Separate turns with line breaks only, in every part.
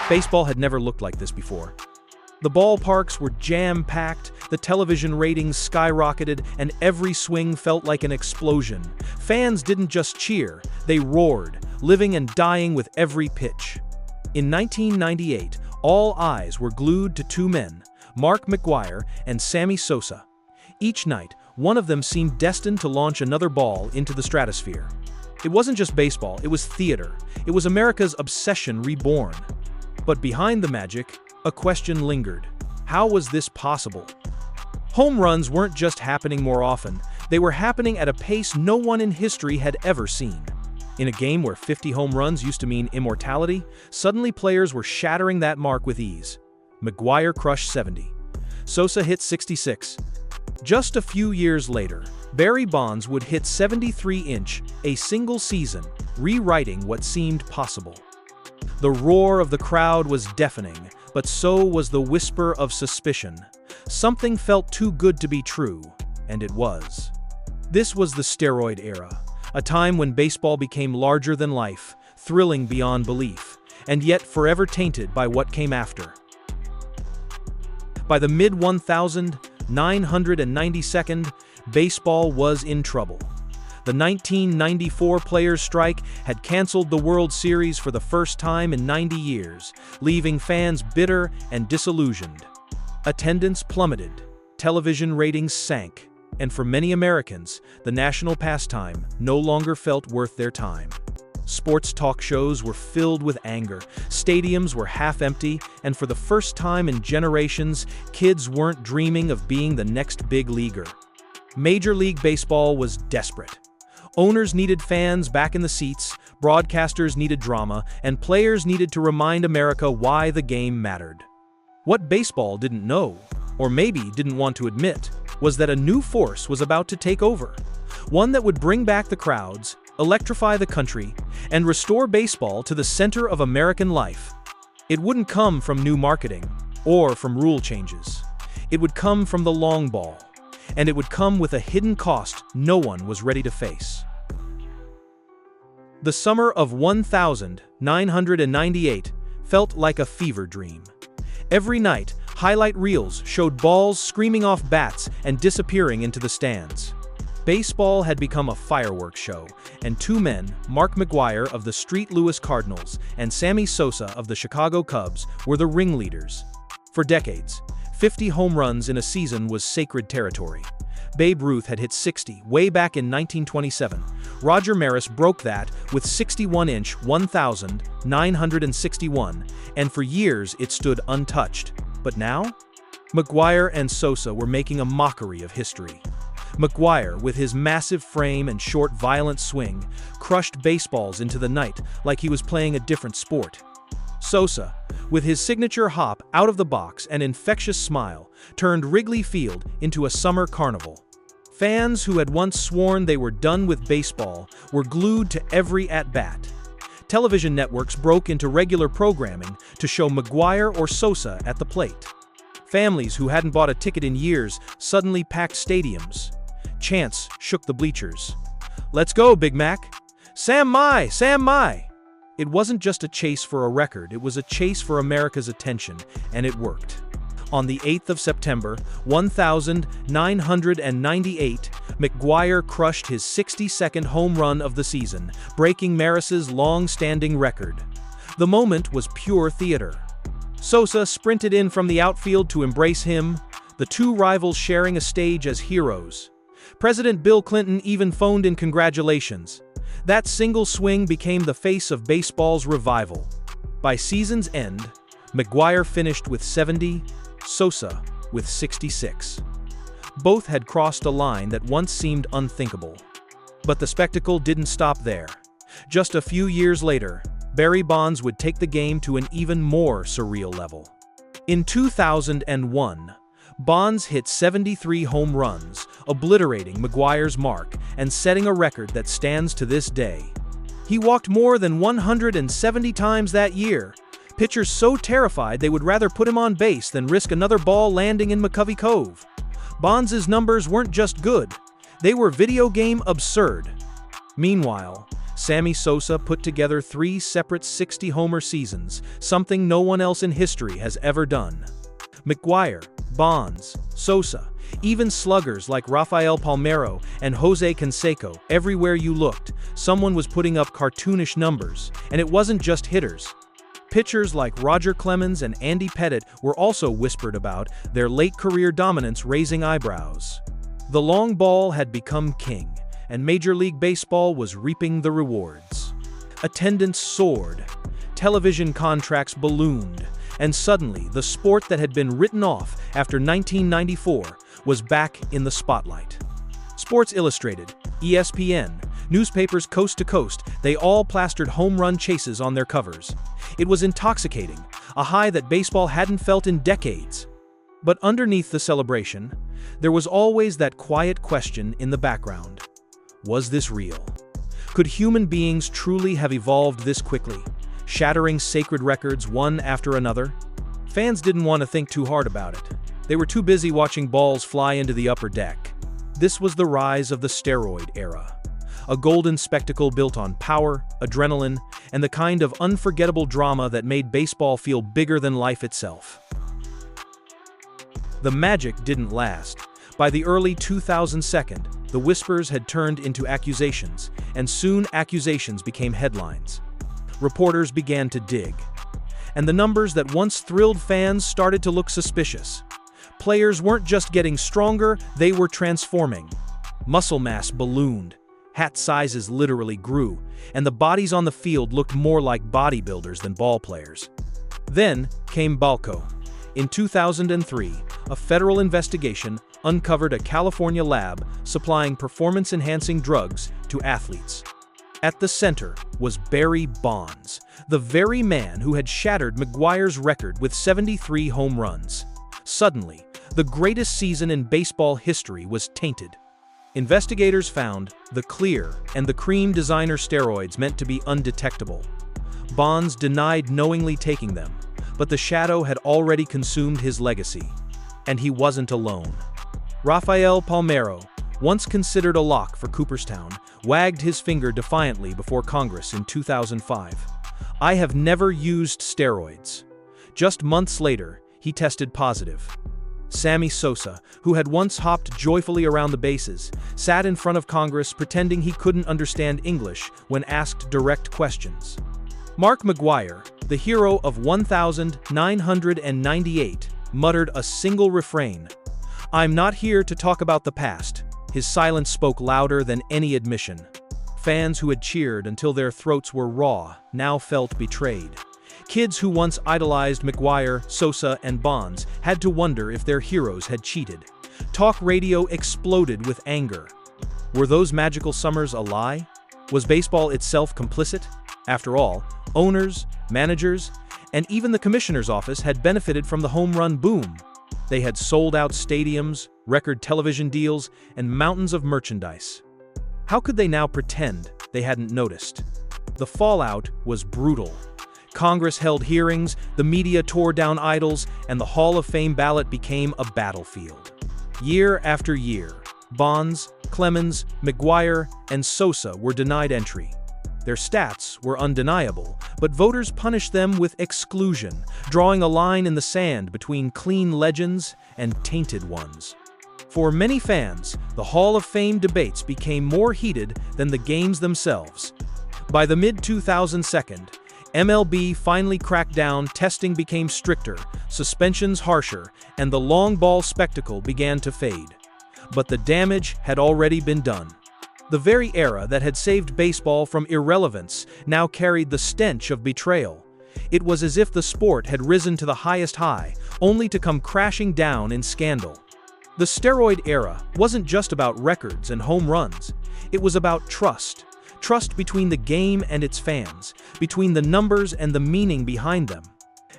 Baseball had never looked like this before. The ballparks were jam-packed, the television ratings skyrocketed, and every swing felt like an explosion. Fans didn't just cheer, they roared, living and dying with every pitch. In 1998, all eyes were glued to two men, McGwire and Sammy Sosa. Each night, one of them seemed destined to launch another ball into the stratosphere. It wasn't just baseball, it was theater. It was America's obsession reborn. But behind the magic, a question lingered. How was this possible? Home runs weren't just happening more often, they were happening at a pace no one in history had ever seen. In a game where 50 home runs used to mean immortality, suddenly players were shattering that mark with ease. McGwire crushed 70. Sosa hit 66. Just a few years later, Barry Bonds would hit 73-inch, a single season, rewriting what seemed possible. The roar of the crowd was deafening, but so was the whisper of suspicion. Something felt too good to be true, and it was. This was the steroid era, a time when baseball became larger than life, thrilling beyond belief, and yet forever tainted by what came after. By the mid-1992, baseball was in trouble. The 1994 Players' Strike had canceled the World Series for the first time in 90 years, leaving fans bitter and disillusioned. Attendance plummeted, television ratings sank, and for many Americans, the national pastime no longer felt worth their time. Sports talk shows were filled with anger, stadiums were half empty, and for the first time in generations, kids weren't dreaming of being the next big leaguer. Major League Baseball was desperate. Owners needed fans back in the seats, broadcasters needed drama, and players needed to remind America why the game mattered. What baseball didn't know, or maybe didn't want to admit, was that a new force was about to take over. One that would bring back the crowds, electrify the country, and restore baseball to the center of American life. It wouldn't come from new marketing, or from rule changes. It would come from the long ball. And it would come with a hidden cost no one was ready to face. The summer of 1998 felt like a fever dream. Every night, highlight reels showed balls screaming off bats and disappearing into the stands. Baseball had become a fireworks show, and two men, McGwire of the St. Louis Cardinals and Sammy Sosa of the Chicago Cubs, were the ringleaders. For decades, 50 home runs in a season was sacred territory. Babe Ruth had hit 60 way back in 1927. Roger Maris broke that with 61-inch 1,961, and for years it stood untouched. But now? McGwire and Sosa were making a mockery of history. McGwire, with his massive frame and short, violent swing, crushed baseballs into the night like he was playing a different sport. Sosa, with his signature hop out of the box and infectious smile, turned Wrigley Field into a summer carnival. Fans who had once sworn they were done with baseball were glued to every at-bat. Television networks broke into regular programming to show McGwire or Sosa at the plate. Families who hadn't bought a ticket in years suddenly packed stadiums. Chants shook the bleachers. "Let's go, Big Mac! Sam Mai! Sam Mai!" It wasn't just a chase for a record, it was a chase for America's attention, and it worked. On the 8th of September, 1998, McGwire crushed his 62nd home run of the season, breaking Maris's long-standing record. The moment was pure theater. Sosa sprinted in from the outfield to embrace him, the two rivals sharing a stage as heroes. President Bill Clinton even phoned in congratulations. That single swing became the face of baseball's revival. By season's end, McGwire finished with 70, Sosa with 66. Both had crossed a line that once seemed unthinkable. But the spectacle didn't stop there. Just a few years later, Barry Bonds would take the game to an even more surreal level. In 2001, Bonds hit 73 home runs, obliterating McGwire's mark and setting a record that stands to this day. He walked more than 170 times that year, pitchers so terrified they would rather put him on base than risk another ball landing in McCovey Cove. Bonds' numbers weren't just good, they were video game absurd. Meanwhile, Sammy Sosa put together 3 separate 60-homer seasons, something no one else in history has ever done. McGwire, Bonds, Sosa, even sluggers like Rafael Palmeiro and Jose Canseco, everywhere you looked, someone was putting up cartoonish numbers, and it wasn't just hitters. Pitchers like Roger Clemens and Andy Pettitte were also whispered about, their late career dominance raising eyebrows. The long ball had become king, and Major League Baseball was reaping the rewards. Attendance soared, television contracts ballooned, and suddenly the sport that had been written off after 1994 was back in the spotlight. Sports Illustrated, ESPN, newspapers coast to coast, they all plastered home run chases on their covers. It was intoxicating, a high that baseball hadn't felt in decades. But underneath the celebration, there was always that quiet question in the background. Was this real? Could human beings truly have evolved this quickly, shattering sacred records one after another? Fans didn't want to think too hard about it. They were too busy watching balls fly into the upper deck. This was the rise of the steroid era, a golden spectacle built on power, adrenaline, and the kind of unforgettable drama that made baseball feel bigger than life itself. The magic didn't last. By the early 2000s, the whispers had turned into accusations, and soon accusations became headlines. Reporters began to dig, and the numbers that once thrilled fans started to look suspicious. Players weren't just getting stronger, they were transforming. Muscle mass ballooned, hat sizes literally grew, and the bodies on the field looked more like bodybuilders than ball players. Then came Balco. In 2003, a federal investigation uncovered a California lab supplying performance-enhancing drugs to athletes. At the center was Barry Bonds, the very man who had shattered McGwire's record with 73 home runs. Suddenly, the greatest season in baseball history was tainted. Investigators found the clear and the cream designer steroids meant to be undetectable. Bonds denied knowingly taking them, but the shadow had already consumed his legacy. And he wasn't alone. Rafael Palmeiro, once considered a lock for Cooperstown, wagged his finger defiantly before Congress in 2005. "I have never used steroids." Just months later, he tested positive. Sammy Sosa, who had once hopped joyfully around the bases, sat in front of Congress pretending he couldn't understand English when asked direct questions. Mark McGwire, the hero of 1998, muttered a single refrain. "I'm not here to talk about the past." His silence spoke louder than any admission. Fans who had cheered until their throats were raw now felt betrayed. Kids who once idolized McGwire, Sosa, and Bonds had to wonder if their heroes had cheated. Talk radio exploded with anger. Were those magical summers a lie? Was baseball itself complicit? After all, owners, managers, and even the commissioner's office had benefited from the home run boom. They had sold out stadiums, record television deals, and mountains of merchandise. How could they now pretend they hadn't noticed? The fallout was brutal. Congress held hearings, the media tore down idols, and the Hall of Fame ballot became a battlefield. Year after year, Bonds, Clemens, McGwire, and Sosa were denied entry. Their stats were undeniable, but voters punished them with exclusion, drawing a line in the sand between clean legends and tainted ones. For many fans, the Hall of Fame debates became more heated than the games themselves. By the mid-2000s, MLB finally cracked down, testing became stricter, suspensions harsher, and the long ball spectacle began to fade. But the damage had already been done. The very era that had saved baseball from irrelevance now carried the stench of betrayal. It was as if the sport had risen to the highest high, only to come crashing down in scandal. The steroid era wasn't just about records and home runs. It was about trust. Trust between the game and its fans, between the numbers and the meaning behind them.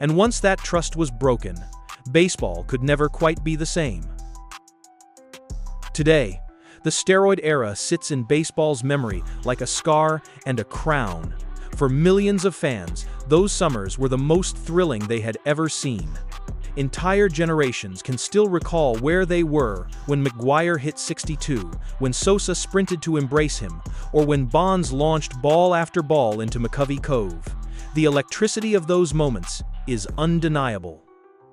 And once that trust was broken, baseball could never quite be the same. Today, the steroid era sits in baseball's memory like a scar and a crown. For millions of fans, those summers were the most thrilling they had ever seen. entire generations can still recall where they were when McGwire hit 62, when Sosa sprinted to embrace him, or when Bonds launched ball after ball into McCovey Cove. The electricity of those moments is undeniable.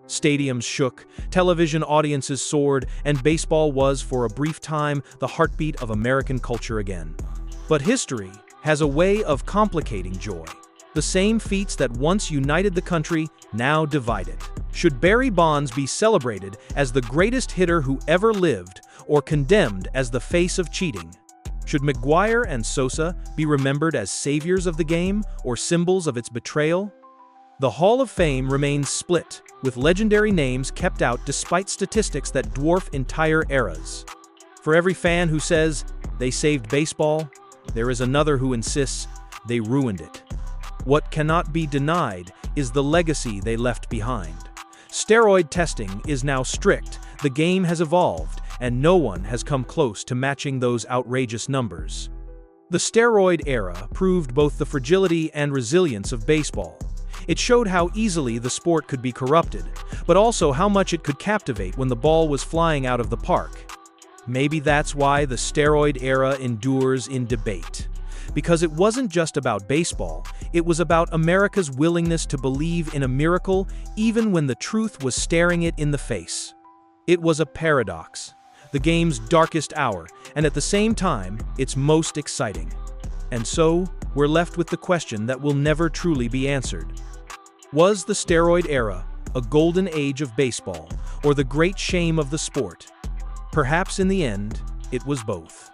Stadiums shook, television audiences soared, and baseball was, for a brief time, the heartbeat of American culture again. But history has a way of complicating joy. The same feats that once united the country now divide it. Should Barry Bonds be celebrated as the greatest hitter who ever lived, or condemned as the face of cheating? Should McGwire and Sosa be remembered as saviors of the game, or symbols of its betrayal? The Hall of Fame remains split, with legendary names kept out despite statistics that dwarf entire eras. For every fan who says they saved baseball, there is another who insists they ruined it. What cannot be denied is the legacy they left behind. Steroid testing is now strict, the game has evolved, and no one has come close to matching those outrageous numbers. The steroid era proved both the fragility and resilience of baseball. It showed how easily the sport could be corrupted, but also how much it could captivate when the ball was flying out of the park. Maybe that's why the steroid era endures in debate. Because it wasn't just about baseball, it was about America's willingness to believe in a miracle even when the truth was staring it in the face. It was a paradox, the game's darkest hour, and at the same time, its most exciting. And so, we're left with the question that will never truly be answered. Was the steroid era a golden age of baseball, or the great shame of the sport? Perhaps in the end, it was both.